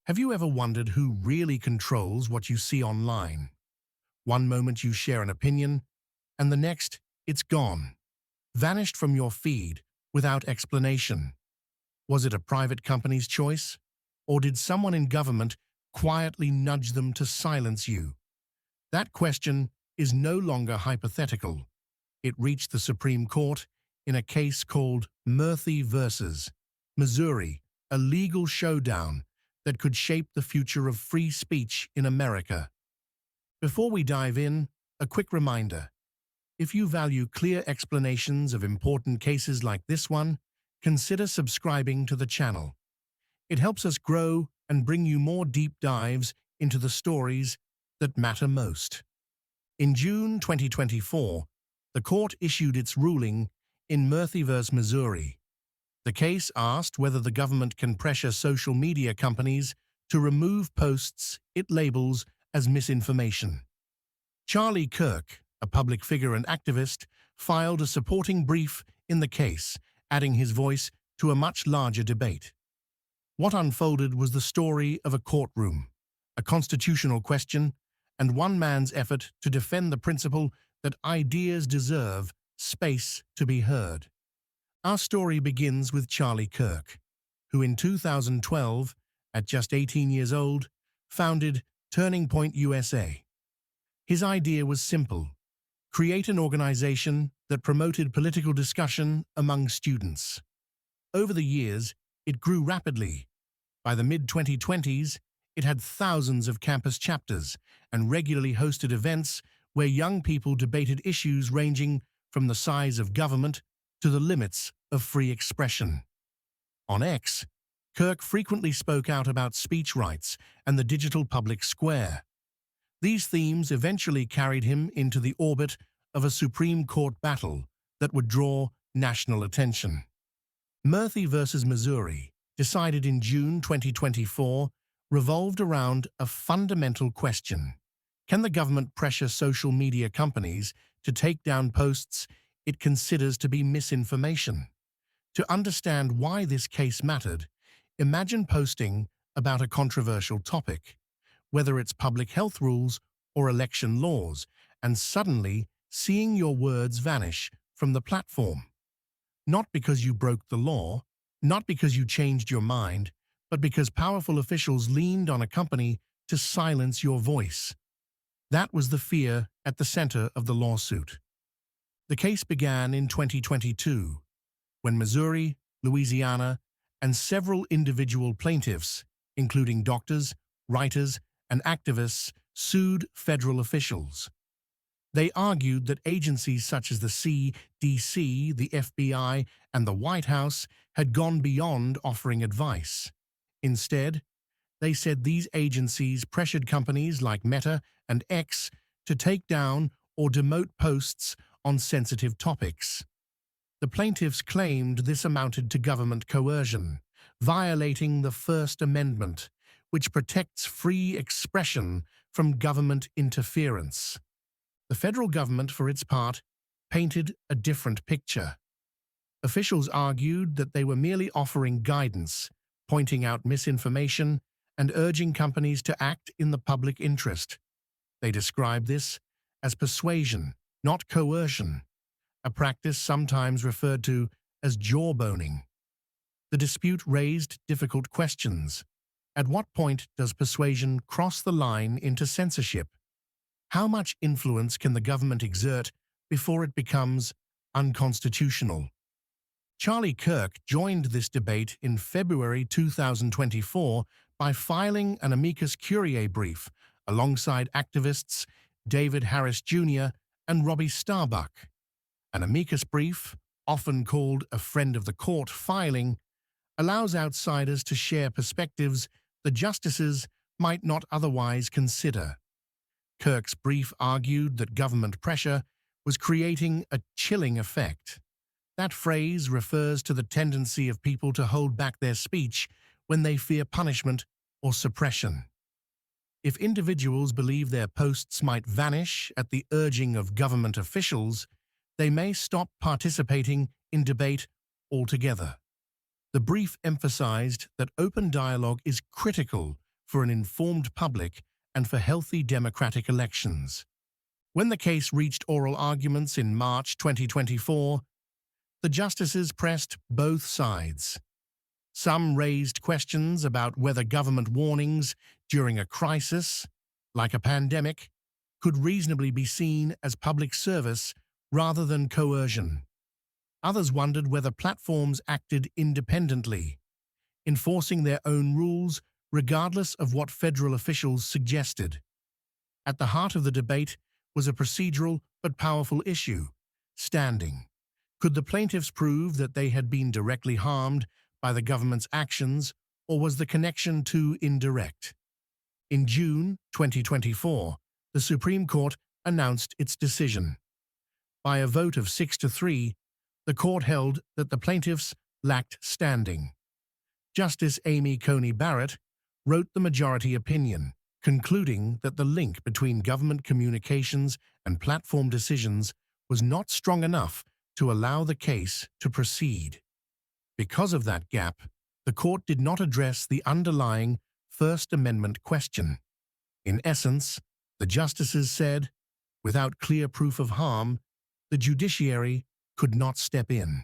Have you ever wondered who really controls what you see online? One moment you share an opinion, and the next, it's gone, vanished from your feed without explanation. Was it a private company's choice? Or did someone in government quietly nudge them to silence you? That question is no longer hypothetical. It reached the Supreme Court in a case called Murthy versus Missouri, a legal showdown that could shape the future of free speech in America. Before we dive in, a quick reminder. If you value clear explanations of important cases like this one, consider subscribing to the channel. It helps us grow and bring you more deep dives into the stories that matter most. In June 2024, the court issued its ruling in Murthy v. Missouri. The case asked whether the government can pressure social media companies to remove posts it labels as misinformation. Charlie Kirk, a public figure and activist, filed a supporting brief in the case, adding his voice to a much larger debate. What unfolded was the story of a courtroom, a constitutional question, and one man's effort to defend the principle that ideas deserve space to be heard. Our story begins with Charlie Kirk, who in 2012, at just 18 years old, founded Turning Point USA. His idea was simple: create an organization that promoted political discussion among students. Over the years, it grew rapidly. By the mid-2020s, it had thousands of campus chapters and regularly hosted events where young people debated issues ranging from the size of government to the limits of free expression. On X, Kirk frequently spoke out about speech rights and the digital public square. These themes eventually carried him into the orbit of a Supreme Court battle that would draw national attention. Murthy v. Missouri, decided in June 2024, revolved around a fundamental question. Can the government pressure social media companies to take down posts it considers to be misinformation? To understand why this case mattered, imagine posting about a controversial topic, whether it's public health rules or election laws, and suddenly seeing your words vanish from the platform. Not because you broke the law, not because you changed your mind, but because powerful officials leaned on a company to silence your voice. That was the fear at the center of the lawsuit. The case began in 2022, when Missouri, Louisiana, and several individual plaintiffs, including doctors, writers, and activists, sued federal officials. They argued that agencies such as the CDC, the FBI, and the White House had gone beyond offering advice. Instead, they said these agencies pressured companies like Meta and X to take down or demote posts on sensitive topics. The plaintiffs claimed this amounted to government coercion, violating the First Amendment, which protects free expression from government interference. The federal government, for its part, painted a different picture. Officials argued that they were merely offering guidance, pointing out misinformation, and urging companies to act in the public interest. They described this as persuasion, not coercion, a practice sometimes referred to as jawboning. The dispute raised difficult questions. At what point does persuasion cross the line into censorship? How much influence can the government exert before it becomes unconstitutional? Charlie Kirk joined this debate in February 2024 by filing an amicus curiae brief alongside activists David Harris Jr. and Robbie Starbuck. An amicus brief, often called a friend of the court filing, allows outsiders to share perspectives the justices might not otherwise consider. Kirk's brief argued that government pressure was creating a chilling effect. That phrase refers to the tendency of people to hold back their speech when they fear punishment or suppression. If individuals believe their posts might vanish at the urging of government officials, they may stop participating in debate altogether. The brief emphasized that open dialogue is critical for an informed public and for healthy democratic elections. When the case reached oral arguments in March 2024, the justices pressed both sides. Some raised questions about whether government warnings during a crisis, like a pandemic, could reasonably be seen as public service rather than coercion. Others wondered whether platforms acted independently, enforcing their own rules regardless of what federal officials suggested. At the heart of the debate was a procedural but powerful issue: standing. Could the plaintiffs prove that they had been directly harmed by the government's actions, or was the connection too indirect? In June 2024, the Supreme Court announced its decision. By a vote of 6-3, the court held that the plaintiffs lacked standing. Justice Amy Coney Barrett wrote the majority opinion, concluding that the link between government communications and platform decisions was not strong enough to allow the case to proceed. Because of that gap, the court did not address the underlying First Amendment question. In essence, the justices said, without clear proof of harm, the judiciary could not step in.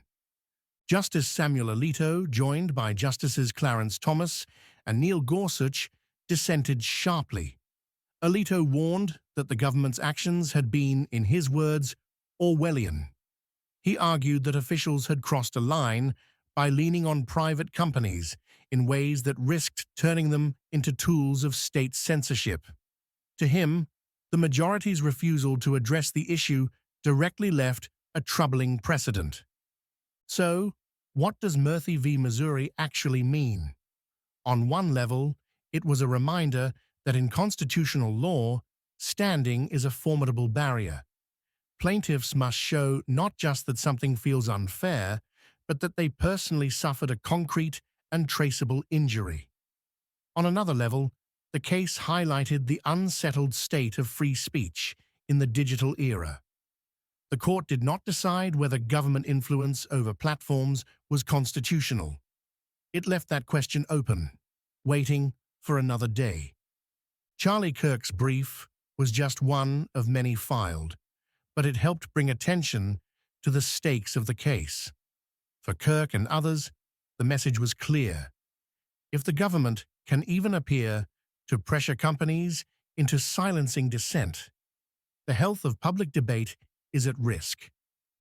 Justice Samuel Alito, joined by Justices Clarence Thomas and Neil Gorsuch, dissented sharply. Alito warned that the government's actions had been, in his words, Orwellian. He argued that officials had crossed a line by leaning on private companies in ways that risked turning them into tools of state censorship. To him, the majority's refusal to address the issue directly left a troubling precedent. So, what does Murthy v. Missouri actually mean? On one level, it was a reminder that in constitutional law, standing is a formidable barrier. Plaintiffs must show not just that something feels unfair, but that they personally suffered a concrete and traceable injury. On another level, the case highlighted the unsettled state of free speech in the digital era. The court did not decide whether government influence over platforms was constitutional. It left that question open, waiting for another day. Charlie Kirk's brief was just one of many filed, but it helped bring attention to the stakes of the case. For Kirk and others, the message was clear. If the government can even appear to pressure companies into silencing dissent, the health of public debate is at risk.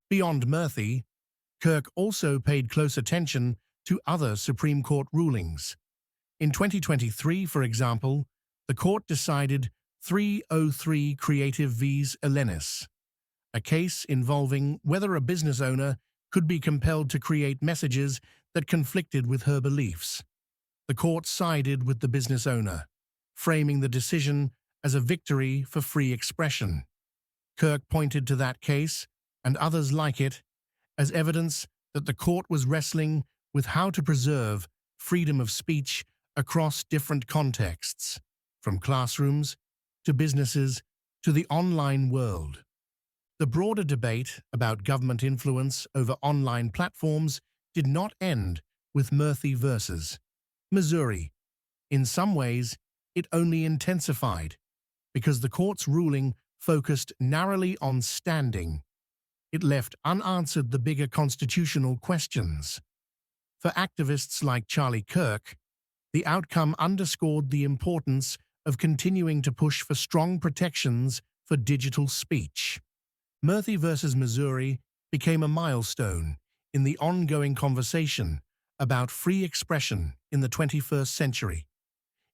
Beyond Murthy, Kirk also paid close attention to other Supreme Court rulings. In 2023, for example, the court decided 303 Creative vs. Elenis, a case involving whether a business owner could be compelled to create messages that conflicted with her beliefs. The court sided with the business owner, framing the decision as a victory for free expression. Kirk pointed to that case, and others like it, as evidence that the court was wrestling with how to preserve freedom of speech across different contexts, from classrooms to businesses to the online world. The broader debate about government influence over online platforms did not end with Murthy versus Missouri. In some ways, it only intensified, because the court's ruling focused narrowly on standing. It left unanswered the bigger constitutional questions. For activists like Charlie Kirk, the outcome underscored the importance of continuing to push for strong protections for digital speech. Murthy versus Missouri became a milestone in the ongoing conversation about free expression in the 21st century.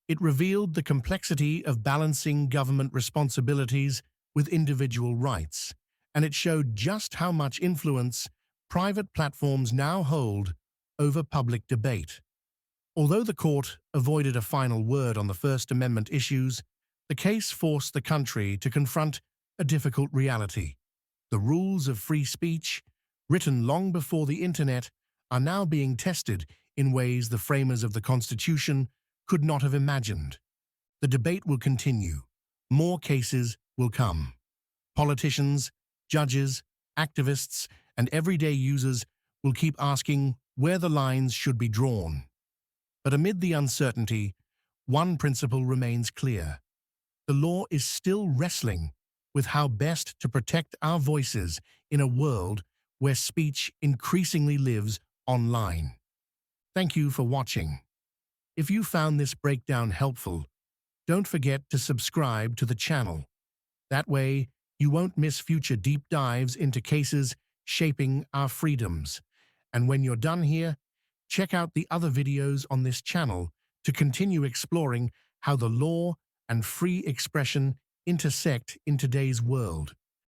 It revealed the complexity of balancing government responsibilities with individual rights, and it showed just how much influence private platforms now hold over public debate. Although the court avoided a final word on the First Amendment issues, the case forced the country to confront a difficult reality. The rules of free speech, written long before the internet, are now being tested in ways the framers of the Constitution could not have imagined. The debate will continue. More cases will come. Politicians, judges, activists, and everyday users will keep asking where the lines should be drawn. But amid the uncertainty, one principle remains clear. The law is still wrestling with how best to protect our voices in a world where speech increasingly lives online. Thank you for watching. If you found this breakdown helpful, don't forget to subscribe to the channel. That way, you won't miss future deep dives into cases shaping our freedoms. And when you're done here, check out the other videos on this channel to continue exploring how the law and free expression intersect in today's world.